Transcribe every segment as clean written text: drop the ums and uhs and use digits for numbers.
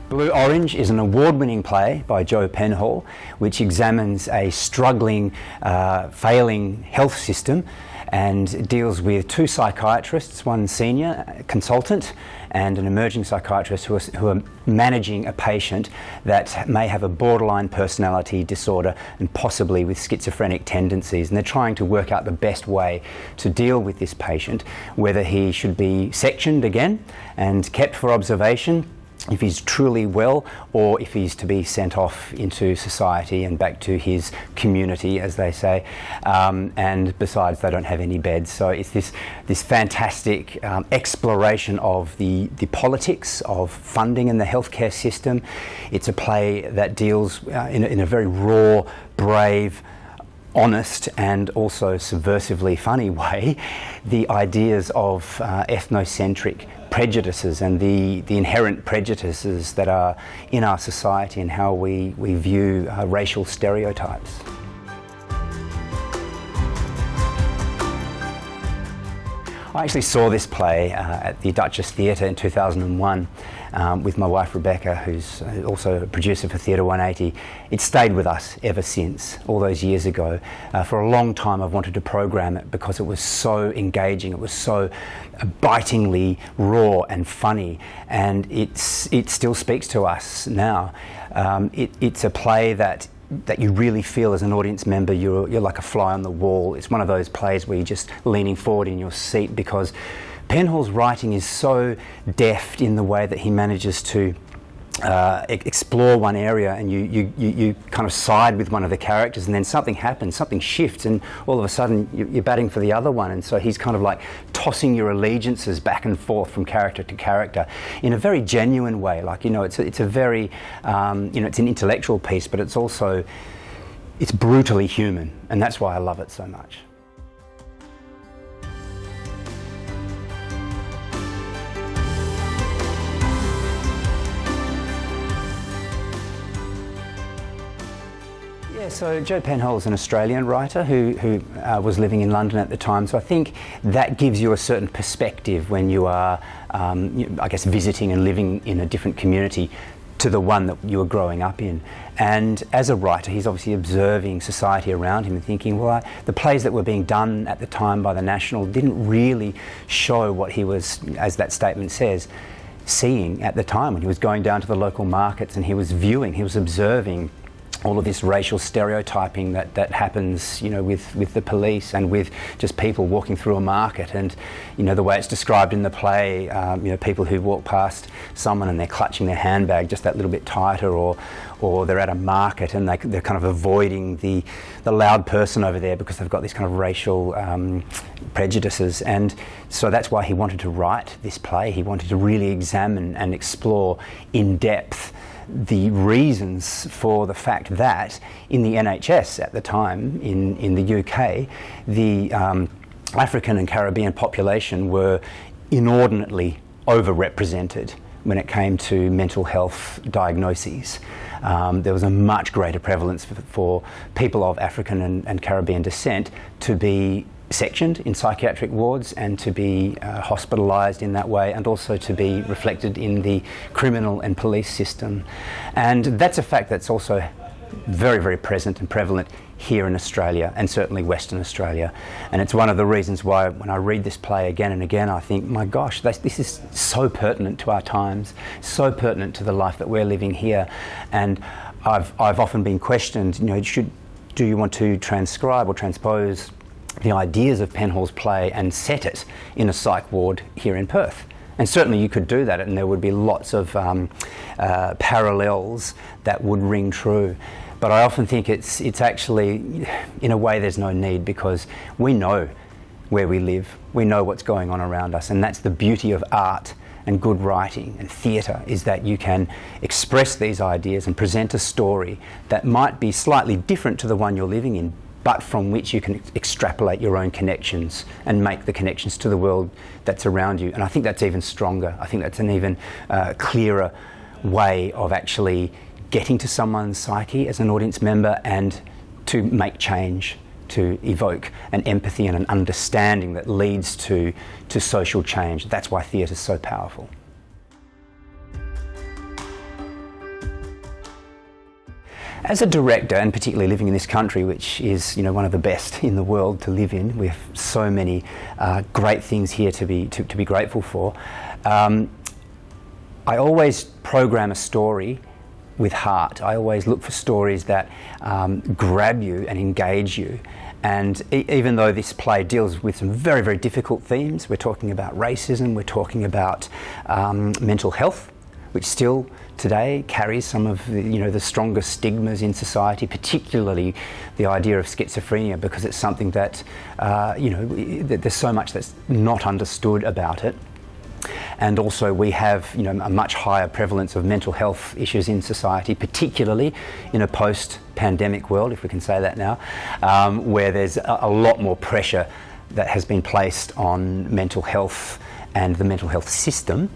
Blue Orange is an award-winning play by Joe Penhall, which examines a struggling, failing health system and deals with two psychiatrists, one senior consultant and an emerging psychiatrist who are managing a patient that may have a borderline personality disorder and possibly with schizophrenic tendencies. And they're trying to work out the best way to deal with this patient, whether he should be sectioned again and kept for observation if he's truly well, or if he's to be sent off into society and back to his community, as they say. And besides, they don't have any beds. So it's this fantastic exploration of the politics of funding in the healthcare system. It's a play that deals in a very raw, brave, honest and also subversively funny way the ideas of ethnocentric prejudices and the inherent prejudices that are in our society and how we view racial stereotypes. I actually saw this play at the Duchess Theatre in 2001 with my wife Rebecca, who's also a producer for Theatre 180. It stayed with us ever since, all those years ago. For a long time I've wanted to program it because it was so engaging, it was so bitingly raw and funny, and it still speaks to us now. It's a play that you really feel as an audience member you're like a fly on the wall. It's one of those plays where you're just leaning forward in your seat because Penhall's writing is so deft in the way that he manages to explore one area, and you kind of side with one of the characters, and then something happens, something shifts, and all of a sudden you're batting for the other one. And so he's kind of like tossing your allegiances back and forth from character to character in a very genuine way. Like, it's a very it's an intellectual piece, but it's brutally human, and that's why I love it so much. So Joe Penhall is an Australian writer who was living in London at the time, so I think that gives you a certain perspective when you are, I guess, visiting and living in a different community to the one that you were growing up in. And as a writer, he's obviously observing society around him and thinking, well, the plays that were being done at the time by the National didn't really show what he was, as that statement says, seeing at the time when he was going down to the local markets and he was observing all of this racial stereotyping that happens, with the police and with just people walking through a market. And, the way it's described in the play, people who walk past someone and they're clutching their handbag just that little bit tighter, or they're at a market and they're kind of avoiding the loud person over there because they've got these kind of racial prejudices. And so that's why he wanted to write this play. He wanted to really examine and explore in depth the reasons for the fact that in the NHS at the time in the UK, the African and Caribbean population were inordinately overrepresented when it came to mental health diagnoses. There was a much greater prevalence for people of African and Caribbean descent to be sectioned in psychiatric wards and to be hospitalised in that way, and also to be reflected in the criminal and police system. And that's a fact that's also very, very present and prevalent here in Australia, and certainly Western Australia. And it's one of the reasons why when I read this play again and again, I think, my gosh, this is so pertinent to our times, so pertinent to the life that we're living here. And I've often been questioned, do you want to transcribe or transpose the ideas of Penhall's play and set it in a psych ward here in Perth? And certainly you could do that, and there would be lots of parallels that would ring true. But I often think it's actually, in a way, there's no need, because we know where we live, we know what's going on around us, and that's the beauty of art and good writing and theatre, is that you can express these ideas and present a story that might be slightly different to the one you're living in, but from which you can extrapolate your own connections and make the connections to the world that's around you. And I think that's even stronger. I think that's an even clearer way of actually getting to someone's psyche as an audience member and to make change, to evoke an empathy and an understanding that leads to social change. That's why theatre is so powerful. As a director, and particularly living in this country, which is one of the best in the world to live in, we have so many great things here to be grateful for. I always program a story with heart. I always look for stories that grab you and engage you. And even though this play deals with some very, very difficult themes, we're talking about racism, we're talking about mental health, which still today carries some of the strongest stigmas in society, particularly the idea of schizophrenia, because it's something that there's so much that's not understood about it. And also we have a much higher prevalence of mental health issues in society, particularly in a post-pandemic world, if we can say that now, where there's a lot more pressure that has been placed on mental health and the mental health system.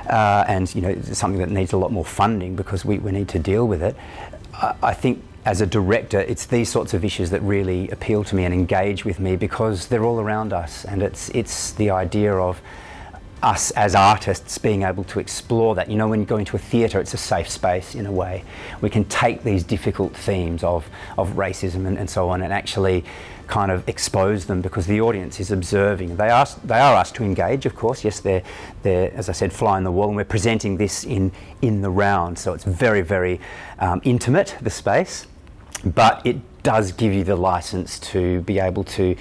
And it's something that needs a lot more funding because we need to deal with it. I think as a director, it's these sorts of issues that really appeal to me and engage with me because they're all around us, and it's the idea of us as artists being able to explore that. When you go into a theatre, it's a safe space in a way. We can take these difficult themes of racism and so on and actually kind of expose them because the audience is observing. They are asked to engage, of course. Yes, they're as I said, fly on the wall, and we're presenting this in the round, so it's very, very intimate, the space, but it does give you the license to be able to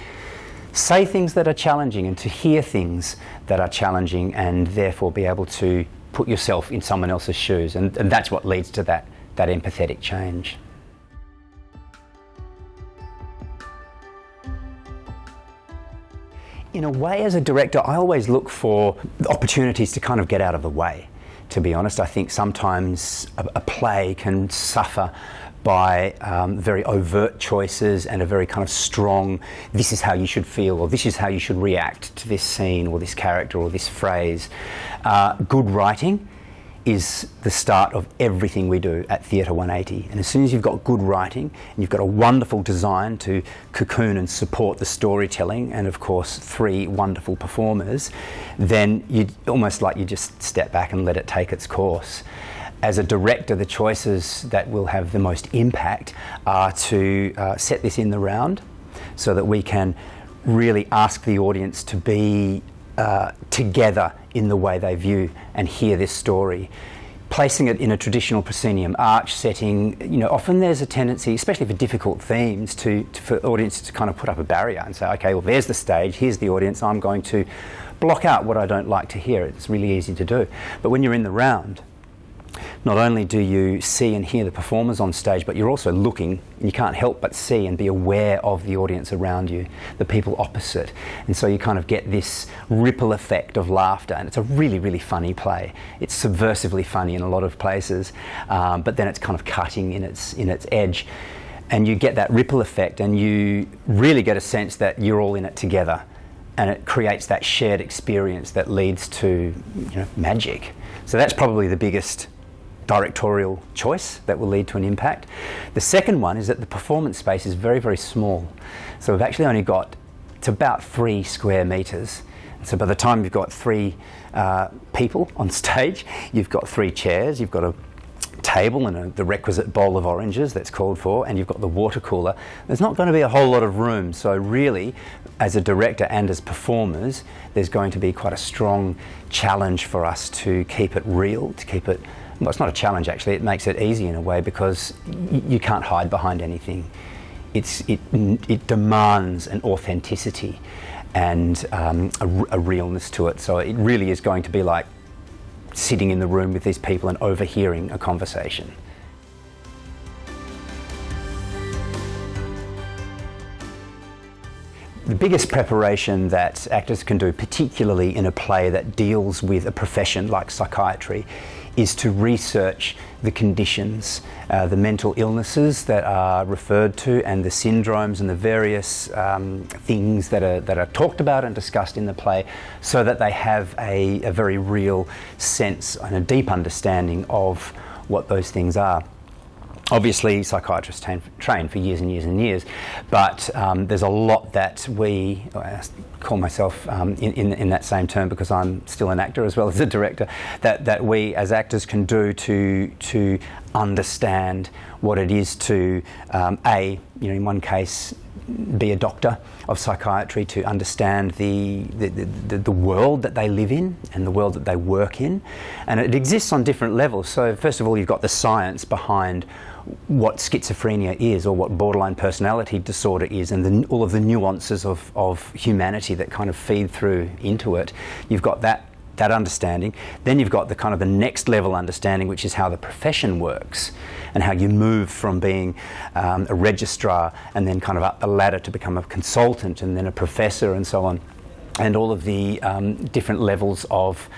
say things that are challenging and to hear things that are challenging and therefore be able to put yourself in someone else's shoes, and that's what leads to that empathetic change. In a way, as a director, I always look for opportunities to kind of get out of the way, to be honest. I think sometimes a play can suffer by very overt choices and a very kind of strong, this is how you should feel, or this is how you should react to this scene or this character or this phrase. Good writing is the start of everything we do at Theatre 180. And as soon as you've got good writing and you've got a wonderful design to cocoon and support the storytelling, and of course 3 wonderful performers, then you almost like you just step back and let it take its course. As a director, the choices that will have the most impact are to set this in the round so that we can really ask the audience to be together in the way they view and hear this story. Placing it in a traditional proscenium arch setting, often there's a tendency, especially for difficult themes, for audiences to kind of put up a barrier and say, okay, well, there's the stage, here's the audience, I'm going to block out what I don't like to hear. It's really easy to do. But when you're in the round, not only do you see and hear the performers on stage, but you're also looking, and you can't help but see and be aware of the audience around you, the people opposite. And so you kind of get this ripple effect of laughter, and it's a really, really funny play. It's subversively funny in a lot of places, but then it's kind of cutting in its edge. And you get that ripple effect, and you really get a sense that you're all in it together. And it creates that shared experience that leads to magic. So that's probably the biggest directorial choice that will lead to an impact. The second one is that the performance space is very, very small. So we've actually only got, it's about 3 square metres. So by the time you've got 3 people on stage, you've got 3 chairs, you've got a table and the requisite bowl of oranges that's called for, and you've got the water cooler. There's not going to be a whole lot of room. So really, as a director and as performers, there's going to be quite a strong challenge for us to keep it real, to keep it, well, it's not a challenge actually, it makes it easy in a way because you can't hide behind anything. It demands an authenticity and a realness to it. So it really is going to be like sitting in the room with these people and overhearing a conversation. The biggest preparation that actors can do, particularly in a play that deals with a profession like psychiatry, is to research the conditions, the mental illnesses that are referred to, and the syndromes and the various things that are talked about and discussed in the play, so that they have a very real sense and a deep understanding of what those things are. Obviously, psychiatrists train for years and years and years, but there's a lot that we, I call myself in that same term because I'm still an actor as well as a director, that we as actors can do to understand what it is to, in one case, be a doctor of psychiatry, to understand the world that they live in and the world that they work in. And it exists on different levels. So first of all, you've got the science behind what schizophrenia is or what borderline personality disorder is, and all of the nuances of humanity that kind of feed through into it. You've got that understanding. Then you've got the kind of the next level understanding, which is how the profession works and how you move from being a registrar and then kind of up the ladder to become a consultant and then a professor and so on, and all of the different levels of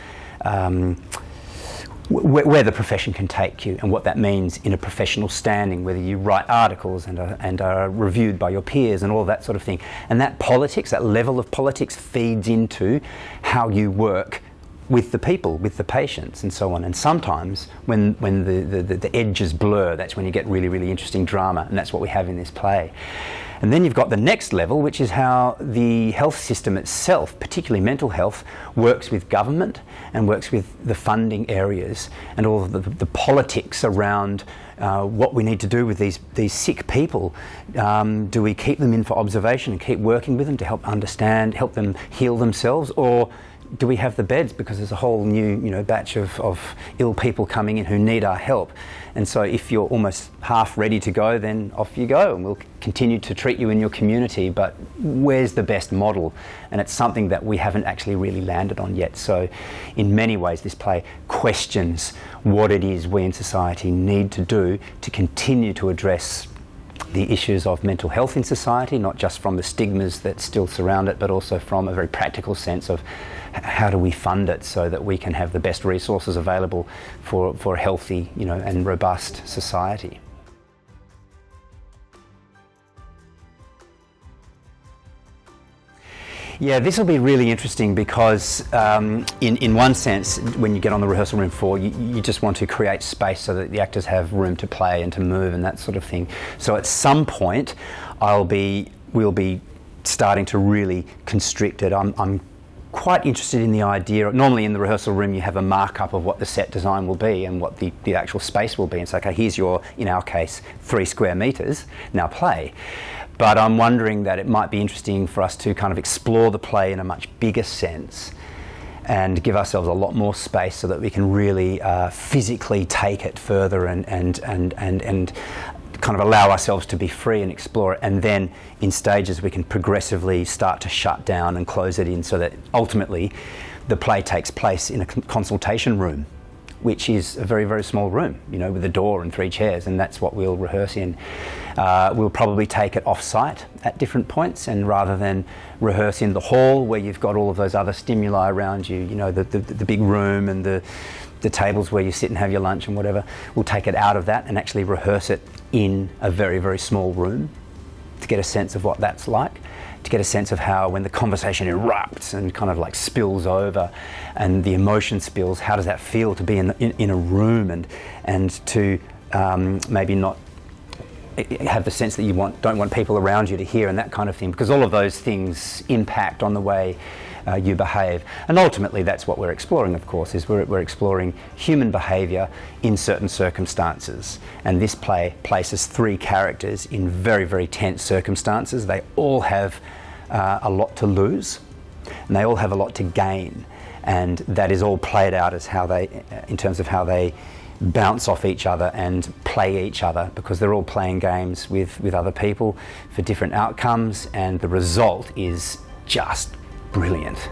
where the profession can take you and what that means in a professional standing, whether you write articles and are reviewed by your peers and all that sort of thing. And that politics, that level of politics, feeds into how you work with the people, with the patients and so on. And sometimes when the edges blur, that's when you get really, really interesting drama, and that's what we have in this play. And then you've got the next level, which is how the health system itself, particularly mental health, works with government and works with the funding areas and all of the politics around what we need to do with these sick people. Do we keep them in for observation and keep working with them to help understand, help them heal themselves, or do we have the beds because there's a whole new batch of ill people coming in who need our help? And so if you're almost half ready to go, then off you go, and we'll continue to treat you in your community, but where's the best model? And it's something that we haven't actually really landed on yet. So in many ways this play questions what it is we in society need to do to continue to address the issues of mental health in society, not just from the stigmas that still surround it, but also from a very practical sense of how do we fund it so that we can have the best resources available for a healthy, and robust society. Yeah, this will be really interesting because in one sense, when you get on the rehearsal room floor, you just want to create space so that the actors have room to play and to move and that sort of thing. So at some point, we'll be starting to really constrict it. I'm quite interested in the idea. Normally in the rehearsal room you have a markup of what the set design will be and what the actual space will be, and say, okay, here's your, in our case, 3 square metres, now play. But I'm wondering that it might be interesting for us to kind of explore the play in a much bigger sense and give ourselves a lot more space so that we can really physically take it further and kind of allow ourselves to be free and explore it. And then in stages we can progressively start to shut down and close it in so that ultimately the play takes place in a consultation room, which is a very, very small room, with a door and 3 chairs, and that's what we'll rehearse in. We'll probably take it off-site at different points, and rather than rehearse in the hall where you've got all of those other stimuli around you, the big room and the tables where you sit and have your lunch and whatever, we'll take it out of that and actually rehearse it in a very, very small room to get a sense of what that's like, to get a sense of how when the conversation erupts and kind of like spills over and the emotion spills, how does that feel to be in a room and to maybe not have the sense that you don't want people around you to hear and that kind of thing, because all of those things impact on the way you behave. And ultimately that's what we're exploring, of course, is we're exploring human behaviour in certain circumstances. And this play places 3 characters in very, very tense circumstances. They all have a lot to lose and they all have a lot to gain, and that is all played out as in terms of how they bounce off each other and play each other, because they're all playing games with other people for different outcomes, and the result is just brilliant.